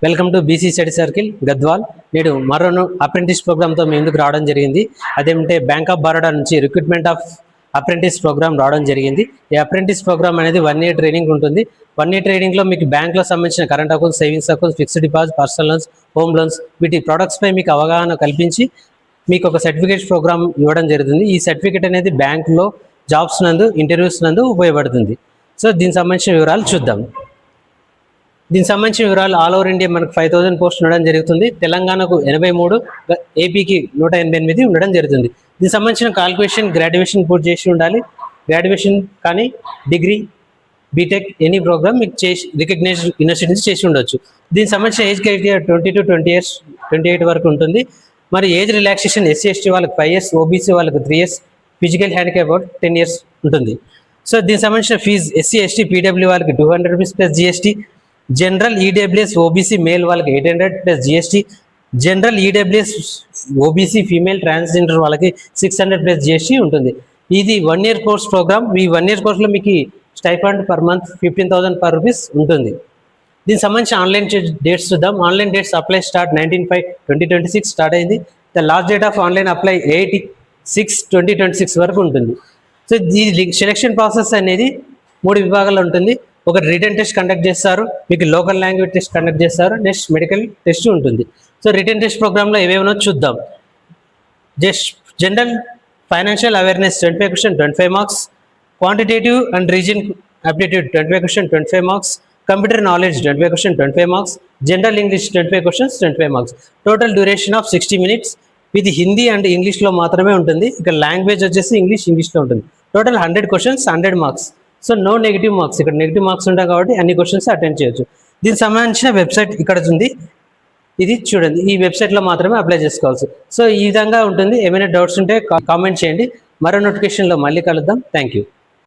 Welcome to BC study circle Gadwal. నేడు మరో apprentice ప్రోగ్రామ్తో మీ ముందుకు రావడం జరిగింది. అదేంటే బ్యాంక్ ఆఫ్ బరోడా నుంచి రిక్రూట్మెంట్ ఆఫ్ అప్రెంటిస్ ప్రోగ్రామ్ రావడం జరిగింది. ఈ అప్రెంటిస్ ప్రోగ్రామ్ అనేది 1 year ట్రైనింగ్ ఉంటుంది. 1 year ట్రైనింగ్లో మీకు బ్యాంక్లో సంబంధించిన current accounts, savings accounts, fixed deposit, personal loans, home loans వీటి ప్రొడక్ట్స్పై మీకు అవగాహన కల్పించి మీకు ఒక సర్టిఫికేట్ ప్రోగ్రామ్ ఇవ్వడం జరుగుతుంది. ఈ సర్టిఫికేట్ అనేది బ్యాంకులో జాబ్స్ నందు, ఇంటర్వ్యూస్ నందు ఉపయోగపడుతుంది. సో దీనికి సంబంధించిన వివరాలు చూద్దాం. దీనికి సంబంధించిన వివరాలు ఆల్ ఓవర్ ఇండియా మనకు 5000 పోస్ట్ ఉండడం జరుగుతుంది. తెలంగాణకు 83, ఏపీకి 188 ఉండడం జరుగుతుంది. దీనికి సంబంధించిన క్వాలిఫికేషన్ గ్రాడ్యుయేషన్ పూర్తి చేసి ఉండాలి. గ్రాడ్యుయేషన్ కానీ డిగ్రీ, బీటెక్ ఎనీ ప్రోగ్రామ్ మీకు రికగ్నైజ్డ్ యూనివర్సిటీ నుంచి చేసి ఉండొచ్చు. దీనికి సంబంధించిన ఏజ్ క్రైటీరియా 20 to 20 years, 28 వరకు ఉంటుంది. మరి ఏజ్ రిలాక్సేషన్ SC ST వాళ్ళకి 5 years, OBC వాళ్ళకి 3 years, ఫిజికల్ హ్యాండిక్యాప్ 10 years ఉంటుంది. సో దీనికి సంబంధించిన ఫీజు SC ST PW వాళ్ళకి 200 rupees plus GST, general EWS OBC male వాళ్ళకి 800 plus GST, general EWS OBC female transgender వాళ్ళకి 600 ప్లస్ GST ఉంటుంది. ఇది 1 year కోర్స్ ప్రోగ్రామ్. ఈ 1 year కోర్సులో మీకు స్టైఫండ్ పర్ మంత్ 15,000 rupees ఉంటుంది. దీనికి సంబంధించిన ఆన్లైన్ డేట్స్ చూద్దాం. Online dates apply start 19/5/2026 start అయింది. The last date of online apply 8/6/2026 వరకు ఉంటుంది. సో ఈ సెలెక్షన్ ప్రాసెస్ అనేది 3 విభాగాల్లో ఉంటుంది. ఒక రిటన్ టెస్ట్ కండక్ట్ చేస్తారు, మీకు లోకల్ లాంగ్వేజ్ టెస్ట్ కండక్ట్ చేస్తారు, నెక్స్ట్ మెడికల్ టెస్ట్ ఉంటుంది. సో రిటన్ టెస్ట్ ప్రోగ్రాంలో ఏవేమో చూద్దాం. General financial awareness 25 question 25 marks, quantitative and reason aptitude 25 question 25 marks, computer knowledge 25 question 25 marks, general English 25 questions 25 marks. Total duration of 60 minutes. ఇది Hindi and ఇంగ్లీష్లో మాత్రమే ఉంటుంది. ఇక్కడ language వచ్చేసి ఇంగ్లీష్లో ఉంటుంది. Total 100 questions 100 marks. So no negative marks. ఇక్కడ negative marks ఉంటాయి కాబట్టి అన్ని క్వశ్చన్స్ అటెండ్ చేయొచ్చు. దీనికి సంబంధించిన వెబ్సైట్ ఇక్కడ ఉంది, ఇది చూడండి. ఈ వెబ్సైట్లో మాత్రమే అప్లై చేసుకోవాల్సి. సో ఈ విధంగా ఉంటుంది. ఏమైనా డౌట్స్ ఉంటే కామెంట్ చేయండి. మరో నోటిఫికేషన్లో మళ్ళీ కలుద్దాం. Thank you.